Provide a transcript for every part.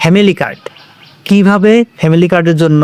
Family card. কিভাবে family কার্ডের জন্য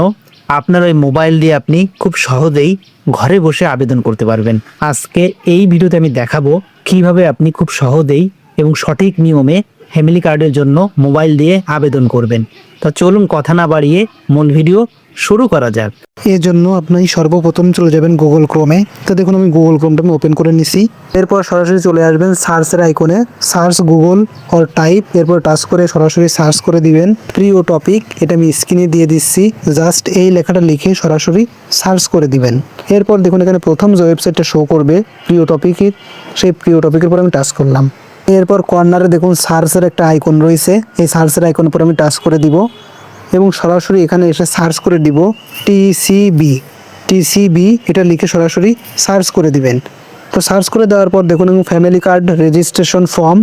আপনার ওই মোবাইল দিয়ে আপনি খুব সহজেই ঘরে বসে আবেদন করতে পারবেন। আজকে এই ভিডিওতে আমি দেখাবো কিভাবে আপনি খুব সহজেই এবং সঠিক নিয়মে ফ্যামিলি কার্ডের জন্য মোবাইল দিয়ে আবেদন করবেন। তো চলুন কথা না বাড়িয়ে মূল ভিডিও শুরু করা যাক। এর জন্য আপনি সর্বপ্রথম চলে যাবেন গুগল ক্রোমে। তো দেখুন আমি গুগল ক্রোমটা আমি ওপেন করে নিছি। এরপর সরাসরি চলে আসবেন সার্চের আইকনে, সার্চ গুগল অর টাইপ, এরপর টাচ করে সরাসরি সার্চ করে দিবেন প্রিয় টপিক। এটা আমি স্ক্রিনে দিয়ে দিচ্ছি, জাস্ট এই লেখাটা লিখে সরাসরি সার্চ করে দিবেন। এরপর দেখুন এখানে প্রথম যে ওয়েবসাইটটা শো করবে প্রিয় টপিকের, সেই প্রিয় টপিকের পর আমি টাচ করলাম। এরপর কর্নারে দেখুন সার্চের একটা আইকন রয়েছে, এই সার্চের আইকনের পর আমি টাচ করে দিব এবং সরাসরি এখানে এসে সার্চ করে দিব টিসিবি, এটা লিখে সরাসরি সার্চ করে দিবেন। তো সার্চ করে দেওয়ার পর দেখুন ফ্যামিলি কার্ড রেজিস্ট্রেশন ফর্ম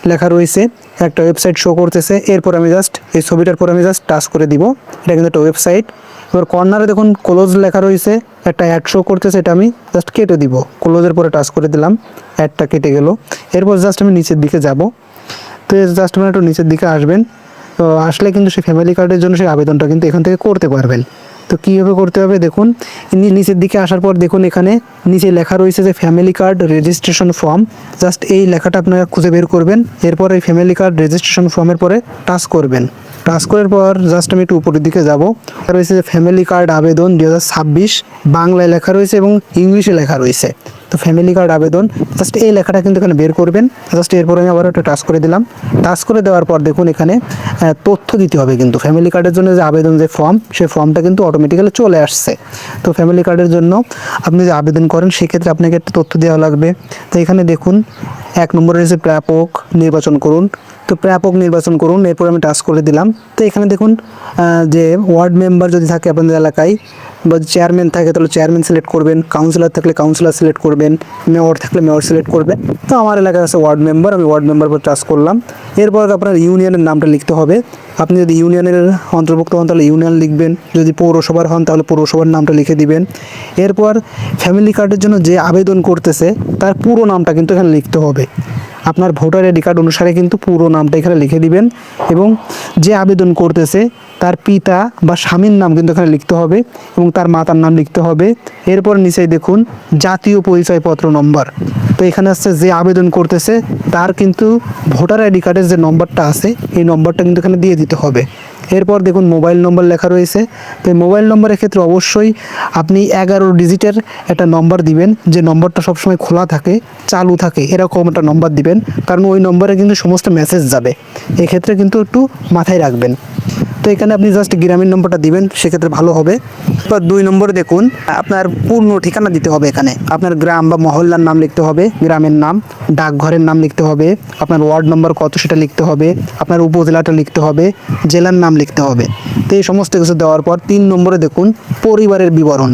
লেখা রয়েছে, একটা ওয়েবসাইট শো করতেছে। এরপর আমি জাস্ট এই ছবিটার পর আমি জাস্ট টাচ করে দিব, এটা কিন্তু একটা ওয়েবসাইট। এবার কর্নারে দেখুন ক্লোজ লেখা রয়েছে, একটা অ্যাড শো করতেছে, এটা আমি জাস্ট কেটে দিব। ক্লোজের পরে টাচ করে দিলাম, অ্যাডটা কেটে গেল। এরপর জাস্ট আমি নিচের দিকে যাব। তো জাস্ট মানে একটু নিচের দিকে আসবেন, তো আসলে কিন্তু সেই ফ্যামিলি কার্ডের জন্য সেই আবেদনটা কিন্তু এখান থেকে করতে পারবেন। তো কীভাবে করতে হবে দেখুন, নিচের দিকে আসার পর দেখুন এখানে নিচে লেখা রয়েছে যে family card registration form. Just এই লেখাটা আপনারা খুঁজে বের করবেন। এরপর এই ফ্যামিলি কার্ড রেজিস্ট্রেশন ফর্মের পরে টাচ করবেন। টাচ করার পর জাস্ট আমি একটু উপরের দিকে যাব, রয়েছে যে ফ্যামিলি কার্ড আবেদন 2026, বাংলায় লেখা রয়েছে এবং ইংলিশে লেখা রয়েছে। তো ফ্যামিলি কার্ড আবেদন জাস্ট এই লেখাটা কিন্তু এখানে বের করবেন। জাস্ট এরপর আমি আবার একটা টাচ করে দিলাম। টাচ করে দেওয়ার পর দেখুন এখানে তথ্য দিতে হবে, কিন্তু ফ্যামিলি কার্ডের জন্য যে আবেদন যে ফর্ম, সেই ফর্মটা কিন্তু অটোমেটিক্যালি চলে আসছে। তো ফ্যামিলি কার্ডের জন্য আপনি যে আবেদন করেন সেক্ষেত্রে আপনাকে একটা তথ্য দেওয়া লাগবে। তো এখানে দেখুন 1 নম্বরে রয়েছে প্রাপক নির্বাচন করুন। তো প্রাপক নির্বাচন করুন, এরপর আমি টাচ করে দিলাম। তো এখানে দেখুন যে ওয়ার্ড মেম্বার যদি থাকে আপনাদের এলাকায় বা চেয়ারম্যান থাকে তাহলে চেয়ারম্যান সিলেক্ট করবেন, কাউন্সিলর থাকলে কাউন্সিলর সিলেক্ট করবেন, মেয়র থাকলে মেয়র সিলেক্ট করবেন। তো আমার এলাকায় আছে ওয়ার্ড মেম্বার, আমি ওয়ার্ড মেম্বার পর টাচ করলাম। এরপর আপনার ইউনিয়নের নামটা লিখতে হবে। আপনি যদি ইউনিয়নের অন্তর্ভুক্ত হন তাহলে ইউনিয়ন লিখবেন, যদি পৌরসভার হন তাহলে পৌরসভার নামটা লিখে দিবেন। এরপর ফ্যামিলি কার্ডের জন্য যে আবেদন করতেছে তার পুরো নামটা কিন্তু এখানে লিখতে হবে। আপনার ভোটার আইডি কার্ড অনুসারে কিন্তু পুরো নামটা এখানে লিখে দিবেন এবং যে আবেদন করতেছে তার পিতা বা স্বামীর নাম কিন্তু এখানে লিখতে হবে এবং তার মাতার নাম লিখতে হবে। এরপর নিচেই দেখুন জাতীয় পরিচয়পত্র নম্বর। তো এখানে আসছে যে আবেদন করতেছে তার কিন্তু ভোটার আইডি কার্ডের যে নম্বরটা আছে এই নম্বরটা কিন্তু এখানে দিয়ে দিতে হবে। এরপর দেখুন মোবাইল নম্বর লেখা রয়েছে। তো এই মোবাইল নম্বরের ক্ষেত্রে অবশ্যই আপনি 11 ডিজিটের একটা নম্বর দিবেন, যে নম্বরটা সবসময় খোলা থাকে, চালু থাকে, এরকম একটা নম্বর দিবেন, কারণ ওই নম্বরে কিন্তু সমস্ত মেসেজ যাবে। এক্ষেত্রে কিন্তু একটু মাথায় রাখবেন। তো এখানে আপনি জাস্ট গ্রামের নম্বরটা দিবেন, সেক্ষেত্রে ভালো হবে। এবার 2 নম্বরে দেখুন আপনার পূর্ণ ঠিকানা দিতে হবে। এখানে আপনার গ্রাম বা মহল্লার নাম লিখতে হবে, গ্রামের নাম, ডাকঘরের নাম লিখতে হবে, আপনার ওয়ার্ড নম্বর কত সেটা লিখতে হবে, আপনার উপজেলাটা লিখতে হবে, জেলার নাম লিখতে হবে। তো এই সমস্ত কিছু দেওয়ার পর 3 নম্বরে দেখুন পরিবারের বিবরণ।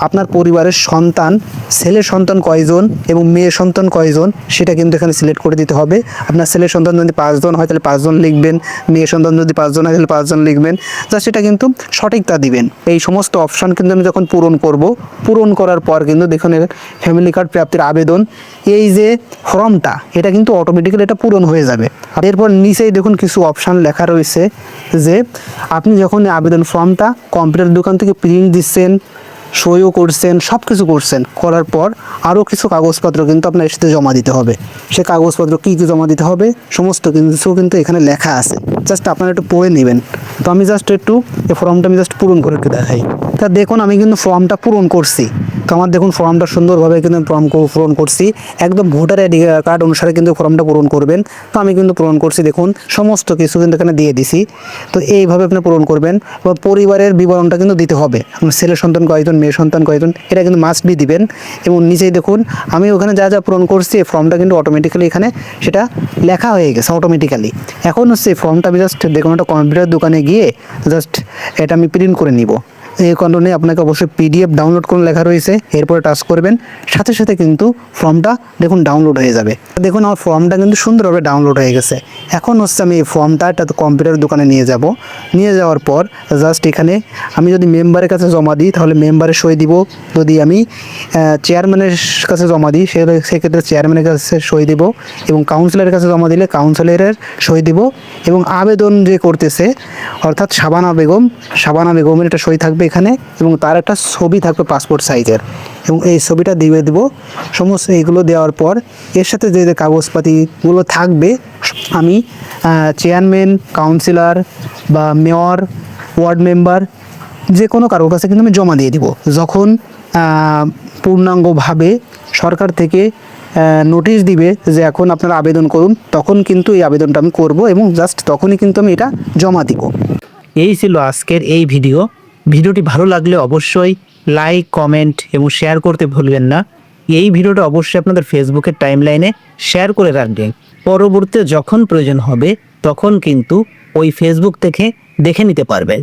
আপনার পরিবারের সন্তান, ছেলে সন্তান কয়জন এবং মেয়ে সন্তান কয়জন সেটা কিন্তু এখানে সিলেক্ট করে দিতে হবে। আপনার ছেলে সন্তান যদি 5 জন হয় তাহলে 5 জন লিখবেন, মেয়ে সন্তান যদি 5 জন হয় তাহলে 5 জন লিখবেন। জাস্ট এটা কিন্তু সঠিকতা দিবেন। এই সমস্ত অপশান কিন্তু আমি যখন পূরণ করার পর কিন্তু দেখুন ফ্যামিলি কার্ড প্রাপ্তির আবেদন এই যে ফর্মটা এটা কিন্তু অটোমেটিক্যালি এটা পূরণ হয়ে যাবে। আর এরপর নিচেই দেখুন কিছু অপশান লেখা রয়েছে যে আপনি যখন আবেদন ফর্মটা কম্পিউটার দোকান থেকে প্রিন্ট দিচ্ছেন, সইও করছেন, সব কিছু করছেন, করার পর আরও কিছু কাগজপত্র কিন্তু আপনার এর সাথে জমা দিতে হবে। সে কাগজপত্র কী কী জমা দিতে হবে সমস্ত কিছু কিন্তু এখানে লেখা আছে, জাস্ট আপনারা একটু পড়ে নেবেন। তো আমি জাস্ট একটু এই ফর্মটা আমি জাস্ট পূরণ করে একটু দেখাই। তা দেখুন আমি কিন্তু ফর্মটা পূরণ করছি। তো আমার দেখুন ফর্মটা সুন্দরভাবে কিন্তু ফর্ম পূরণ করছি, একদম ভোটার আইডি কার্ড অনুসারে কিন্তু ফর্মটা পূরণ করবেন। তো আমি কিন্তু পূরণ করছি, দেখুন সমস্ত কিছু কিন্তু এখানে দিয়ে দিছি। তো এইভাবে আপনি পূরণ করবেন। বা পরিবারের বিবরণটা কিন্তু দিতে হবে, আপনার ছেলে সন্তান কয়জন, মেয়ে সন্তান কয়জন, এটা কিন্তু মাস্ট বি দিবেন। এবং নিচেই দেখুন আমি ওখানে যা যা পূরণ করছি এই ফর্মটা কিন্তু অটোমেটিক্যালি এখানে সেটা লেখা হয়ে গেছে অটোমেটিক্যালি। এখন হচ্ছে এই ফর্মটা আমি জাস্ট দেখুন একটা কম্পিউটার দোকানে গিয়ে জাস্ট এটা আমি প্রিন্ট করে নিব। এই কারণে আপনাকে অবশ্যই পিডিএফ ডাউনলোড করুন লেখা রয়েছে, এরপরে টাচ করবেন, সাথে সাথে কিন্তু ফর্মটা দেখুন ডাউনলোড হয়ে যাবে। দেখুন আমার ফর্মটা কিন্তু সুন্দরভাবে ডাউনলোড হয়ে গেছে। এখন হচ্ছে আমি এই ফর্মটা একটা কম্পিউটার দোকানে নিয়ে যাব, নিয়ে যাওয়ার পর জাস্ট এখানে আমি যদি মেম্বারের কাছে জমা দিই তাহলে মেম্বারের সই দিব, যদি আমি চেয়ারম্যানের কাছে জমা দিই সেক্ষেত্রে চেয়ারম্যানের কাছে সই দিব, এবং কাউন্সিলরের কাছে জমা দিলে কাউন্সিলরের সই দিব, এবং আবেদন যে করতেছে অর্থাৎ শাবানা বেগমের একটা সই থাকবে এখানে, এবং তার একটা ছবি থাকবে পাসপোর্ট সাইজের, এবং এই ছবিটা দিয়ে দেব। সমস্ত এইগুলো দেওয়ার পর এর সাথে যে যে কাগজপাতিগুলো থাকবে আমি চেয়ারম্যান, কাউন্সিলর বা মেয়র, ওয়ার্ড মেম্বার যে কোনো কারোর কাছে কিন্তু আমি জমা দিয়ে দিব। যখন পূর্ণাঙ্গভাবে সরকার থেকে নোটিশ দিবে যে এখন আপনারা আবেদন করুন, তখন কিন্তু এই আবেদনটা আমি করব, এবং জাস্ট তখনই কিন্তু আমি এটা জমা দিব। এই ছিল আজকের এই ভিডিওটি ভালো লাগলে অবশ্যই লাইক, কমেন্ট এবং শেয়ার করতে ভুলবেন না। এই ভিডিওটা অবশ্যই আপনাদের ফেসবুকের টাইমলাইনে শেয়ার করে রাখবেন। পরবর্তীতে যখন প্রয়োজন হবে তখন কিন্তু ওই ফেসবুক থেকে দেখে নিতে পারবেন।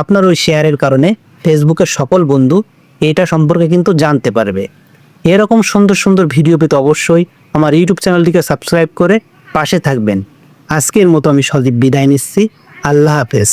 আপনার ওই শেয়ারের কারণে ফেসবুকের সকল বন্ধু এটা সম্পর্কে কিন্তু জানতে পারবে। এরকম সুন্দর সুন্দর ভিডিও পেতে অবশ্যই আমার ইউটিউব চ্যানেলটিকে সাবস্ক্রাইব করে পাশে থাকবেন। আজকের মতো আমি সজীব বিদায় নিচ্ছি। আল্লাহ হাফেজ।